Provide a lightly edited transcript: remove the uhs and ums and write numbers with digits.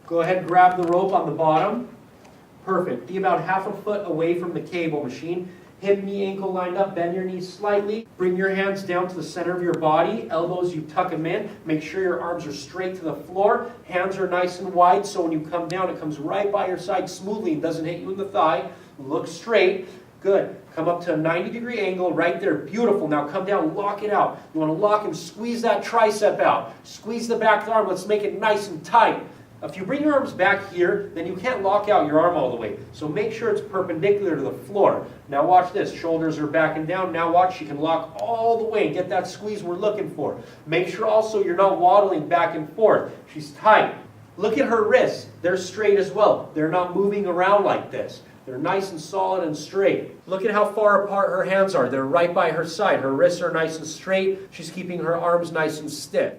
Go ahead and grab the rope on the bottom. Perfect. Be about 1/2 foot away from the cable machine. Hip, knee, ankle lined up. Bend your knees slightly. Bring your hands down to the center of your body. Elbows, you tuck them in. Make sure your arms are straight to the floor. Hands are nice and wide, so when you come down, it comes right by your side smoothly and doesn't hit you in the thigh. Look straight. Good. Come up to a 90-degree angle right there. Beautiful. Now come down, lock it out. You want to lock and squeeze that tricep out. Squeeze the back of the arm. Let's make it nice and tight. If you bring your arms back here, then you can't lock out your arm all the way. So make sure it's perpendicular to the floor. Now watch this. Shoulders are back and down. Now watch, you can lock all the way and get that squeeze we're looking for. Make sure also you're not waddling back and forth. She's tight. Look at her wrists. They're straight as well. They're not moving around like this. They're nice and solid and straight. Look at how far apart her hands are. They're right by her side. Her wrists are nice and straight. She's keeping her arms nice and stiff.